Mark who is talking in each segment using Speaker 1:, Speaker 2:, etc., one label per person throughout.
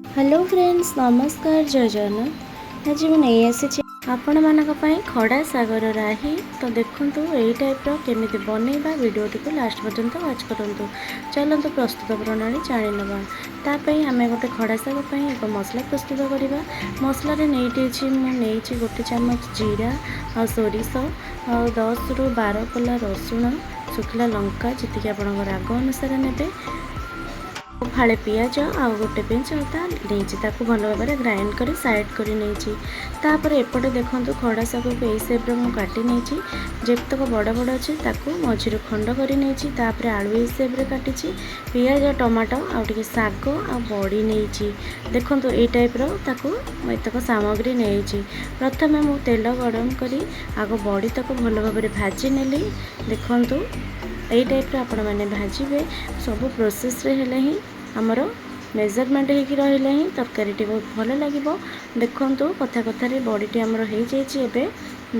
Speaker 1: Hello friends, नमस्कार, जय जगन्नाथ। आज मुझे आसी आपण मानक खड़ा सागर राही। तो देखूँ यही टाइप्र केमी बनइबा वीडियोटी को लास्ट पर्यंत वाच करूँ। चलते प्रस्तुत प्रणाली जाणी नापी आम गोटे खड़ा साग एक मसला प्रस्तुत करवा। मसलार नहीं गोटे चामच जीरा आ सोरिष आ 10 ରୁ 12 कला रसुण शुखला लंका जी आप राग अनुसार ने फाड़े पिज आ गोटे पिंच अदा नहीं भल भाव ग्राइंड कर साइड कर एपटे देखो खड़ा साग को यही सेप्रे मुझे काटी नहीं जेतक बड़ बड़ अच्छे मझी खंड कर आलू यही सेप्रे काटी पिज टमाटो आगे शाग आ बड़ी नहीं देखो ये टाइप्र एतक सामग्री नहीं। प्रथम मु तेल गरम कर आग बड़ी तक भल भाव भाजी नेली। देखु यही टाइप्र आपण मैंने भाजबे सब प्रोसेस ही आमर मेजरमेंट होगी रहा ही तरकारी बहुत भल लगे। देखु कथा कथार बड़ीटी आमर हो जाए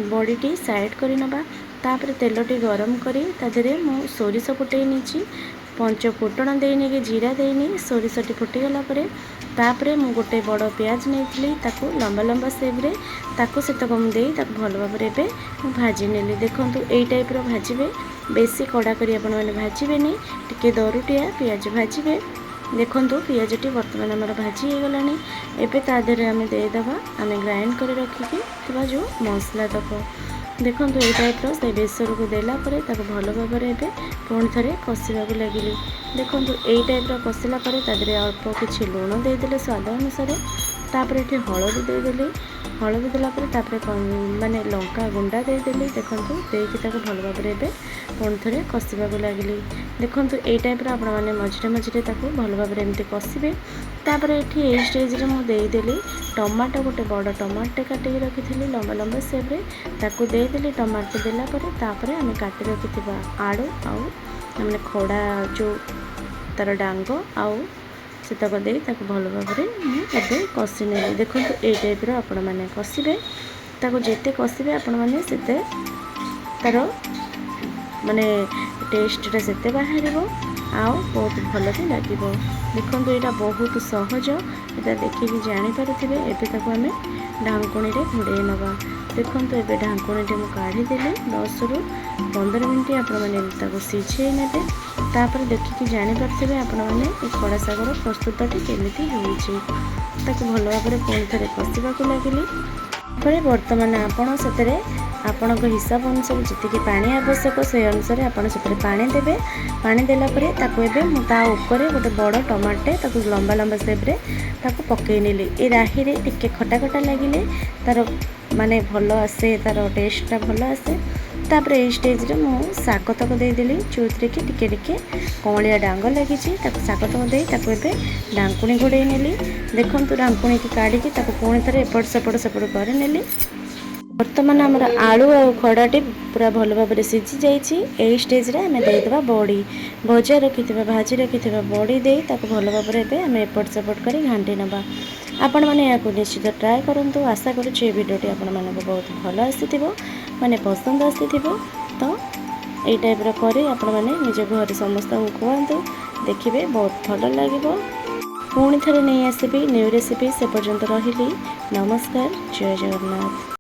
Speaker 1: बड़ीटी साइड कर नवा। तापर तेलटी गरम कर सोरिष फुटे नहीं पंच फुटण देनी जीरा देनी सोरिषटी फुटीगला तापर मु गोटे बड़ प्याज नहीं लंबा लंबा सेप्रे सेतक मुझे भल भाव भाजी नेली। देखो यही टाइप्र भाजबे बेसी कड़ा कर भाजबेनि टिके दरुटिया पियाज भाजबे। देखो पियाजटी बर्तमान आमर भाजी हो गलानी। एबे तादेहरे आम देदेबा आम ग्राइंड कर रखी जो मसला तक। देखो ये टाइप्र से बेसर को देला भल भाव पुणी थे कषा लगिली। देखो यही टाइप्र कषिला अल्प किसी लुण देदेले स्वाद अनुसार। तापर ये हलदी देदेली हलदी देलापर माने लंका गुंडा देदेली। देखो देकी भल भाव पुणी थे कषा लगिली। देखो यही टाइप्र आपण मैंने मझे मझे भल भाव एमती कषिबे। तापर ये स्टेज मुदेली टमाटो गोटे बड़ टमाटे काटिक रखी लंबा लंबा सेप्रे देदेली। टमाटो देलापर आम काटी रखि आलू आने खड़ा जो तार डांग आउ सेतक दे भल भाव में कषि ने। देखो ये टाइप्र आपण मैंने कषिबे जिते कषिबे आपण मैंने सेते तार माने टेस्टा से बाहर आउ बहुत भल भी लगे। देखो यहाँ बहुत सहज यहाँ देखिए जानीपे एवं आम ढाकुणी घोड़े नवा। देखो ये ढाकुणी मुझे काढ़ीदेली 10 ରୁ 15 मिनट आपने सीझे ने। तापर देखिए जानीपे आपण मैंने खड़ा सागर प्रस्तुतटी केमी हो भल भाव पुणी थे कषा लगिली। बर्तमान आपड़ से आपण हिसाब अनुसार जी पानी आवश्यक से अनुसार आप पानी देवे। पानी देलापर ता गोटे बड़ टमाटे लंबा लंबा सेप्रे पकई नेली। ये राही टिके खटा खटा लगिले तार माने भल आसे तार टेस्टा भल आसे। तापर ये स्टेज मु शाग तक देदेली जो थे कि टिके टिके कौलिया डांग लगी शाग तक दे ढाकुणी घोड़े नेली। देखो ढाकुणी की काढ़ी पुणी थे एपट सेपट कर नेली। बर्तमान आमर आलू और खड़ाटी पूरा भल भाव सीझी जाइए। स्टेज रे आम देदेबा बड़ी भजा रखि भाजी रखि बड़ी दे भल भाव आम एपट सेपट कर घाटी नवा। आपण मैंने यहाँ निश्चित ट्राए करूँ। आशा करुँचे भिडियोटी आपण मानक बहुत भल आसी माने पसंद आसी। तो यही टाइप्र कर आपण मैंने निज घर समस्त कहतु देखिए बहुत भल लगे। पुणी थे नहीं आसबि न्यू रेसिपी से पर्यंत रही। नमस्कार, जय जगन्नाथ।